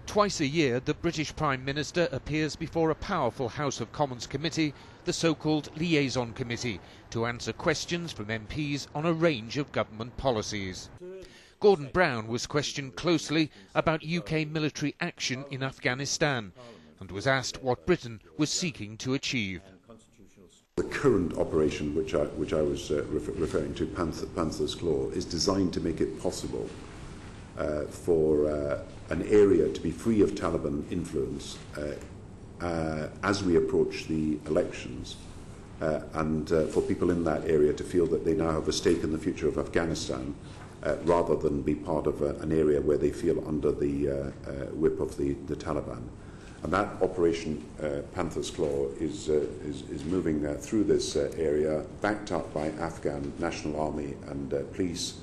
Twice a year, the British Prime Minister appears before a powerful House of Commons committee, the so-called Liaison Committee, to answer questions from MPs on a range of government policies. Gordon Brown was questioned closely about UK military action in Afghanistan and was asked what Britain was seeking to achieve. The current operation, which I was referring to, Panther's Claw, is designed to make it possible for an area to be free of Taliban influence as we approach the elections, and for people in that area to feel that they now have a stake in the future of Afghanistan, rather than be part of an area where they feel under the whip of the Taliban. And that operation, Panther's Claw, is moving through this area, backed up by Afghan National Army and police.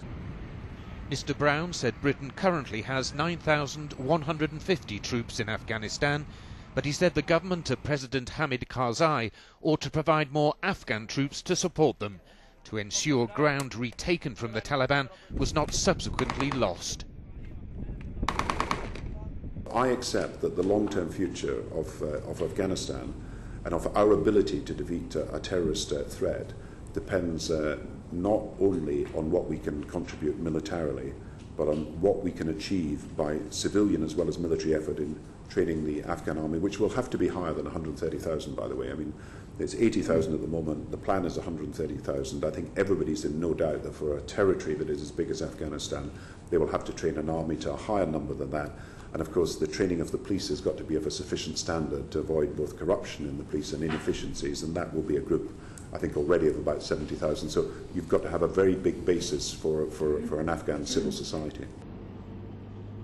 Mr. Brown said Britain currently has 9,150 troops in Afghanistan, but he said the government of President Hamid Karzai ought to provide more Afghan troops to support them, to ensure ground retaken from the Taliban was not subsequently lost. I accept that the long-term future of Afghanistan and of our ability to defeat a terrorist threat depends not only on what we can contribute militarily, but on what we can achieve by civilian as well as military effort in training the Afghan army, which will have to be higher than 130,000, by the way. I mean, it's 80,000 at the moment. The plan is 130,000. I think everybody's in no doubt that for a territory that is as big as Afghanistan, they will have to train an army to a higher number than that. And of course, the training of the police has got to be of a sufficient standard to avoid both corruption in the police and inefficiencies, and that will be a group, I think, already of about 70,000. So you've got to have a very big basis for an Afghan civil society.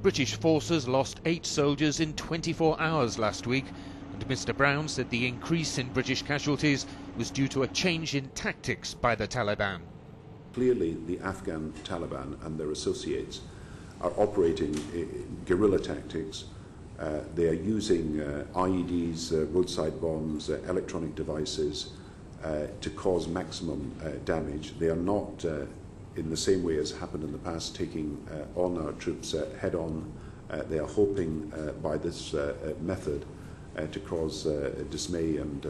British forces lost 8 soldiers in 24 hours last week, and Mr. Brown said the increase in British casualties was due to a change in tactics by the Taliban. Clearly, the Afghan Taliban and their associates are operating guerrilla tactics. They are using IEDs, roadside bombs, electronic devices to cause maximum damage. They are not, in the same way as happened in the past, taking on our troops head on. They are hoping by this method to cause dismay and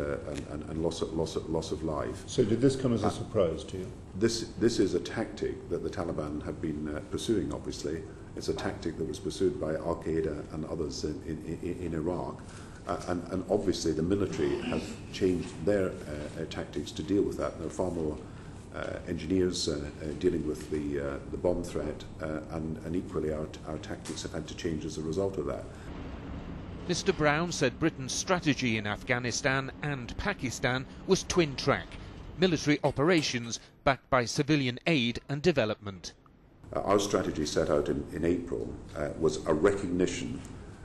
loss of life. So did this come as a surprise to you? This is a tactic that the Taliban have been pursuing, obviously. It's a tactic that was pursued by Al-Qaeda and others in Iraq. And obviously the military have changed their tactics to deal with that. There are far more engineers dealing with the bomb threat, and equally our tactics have had to change as a result of that. Mr. Brown said Britain's strategy in Afghanistan and Pakistan was twin-track, military operations backed by civilian aid and development. Our strategy set out in April was a recognition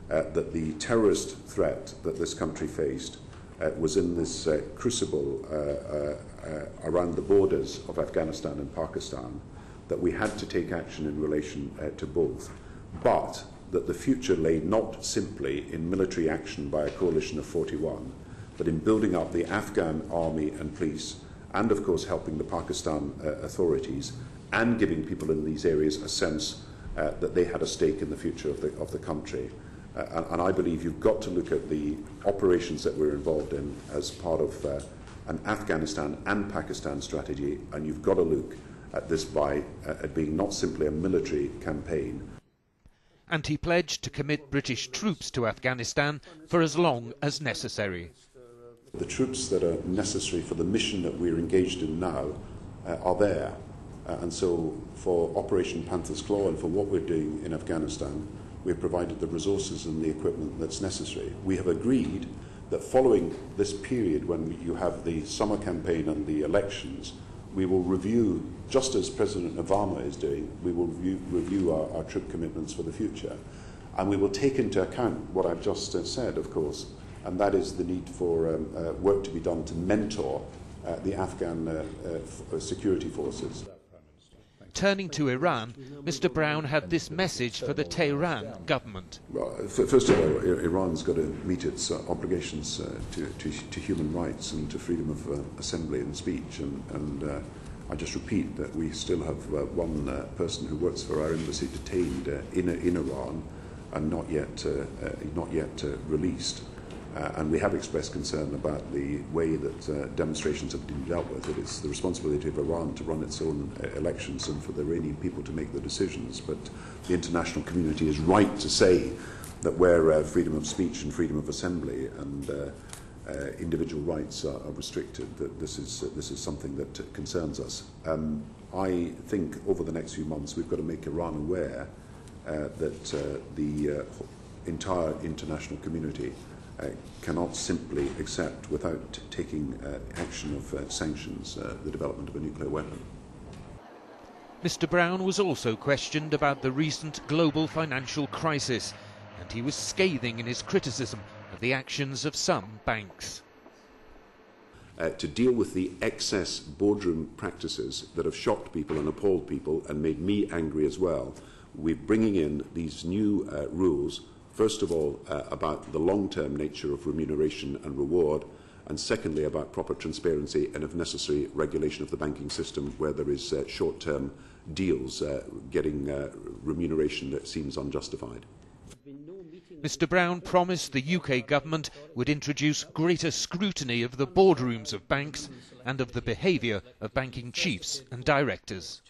that the terrorist threat that this country faced was in this crucible around the borders of Afghanistan and Pakistan, that we had to take action in relation to both, but that the future lay not simply in military action by a coalition of 41, but in building up the Afghan army and police, and of course helping the Pakistan authorities, and giving people in these areas a sense that they had a stake in the future of the country. And I believe you've got to look at the operations that we're involved in as part of an Afghanistan and Pakistan strategy, and you've got to look at this by being not simply a military campaign. And he pledged to commit British troops to Afghanistan for as long as necessary. The troops that are necessary for the mission that we're engaged in now are there. And so for Operation Panther's Claw and for what we're doing in Afghanistan, we've provided the resources and the equipment that's necessary. We have agreed that following this period, when you have the summer campaign and the elections, we will review, just as President Obama is doing, we will review our troop commitments for the future. And we will take into account what I've just said, of course, and that is the need for work to be done to mentor the Afghan security forces. Turning to Iran, Mr. Brown had this message for the Tehran government. Well, first of all, Iran's got to meet its obligations to human rights and to freedom of assembly and speech. And I just repeat that we still have one person who works for our embassy detained in Iran. and not yet released. And we have expressed concern about the way that demonstrations have been dealt with. It is the responsibility of Iran to run its own elections and for the Iranian people to make the decisions. But the international community is right to say that where freedom of speech and freedom of assembly and individual rights are restricted, that this is something that concerns us. I think over the next few months we've got to make Iran aware that the entire international community cannot simply accept, without taking action of sanctions, the development of a nuclear weapon. Mr. Brown was also questioned about the recent global financial crisis, and he was scathing in his criticism of the actions of some banks. To deal with the excess boardroom practices that have shocked people and appalled people and made me angry as well, we're bringing in these new rules, first of all about the long-term nature of remuneration and reward, and secondly about proper transparency and, if necessary, regulation of the banking system where there is short-term deals getting remuneration that seems unjustified. Mr. Brown promised the UK government would introduce greater scrutiny of the boardrooms of banks and of the behaviour of banking chiefs and directors.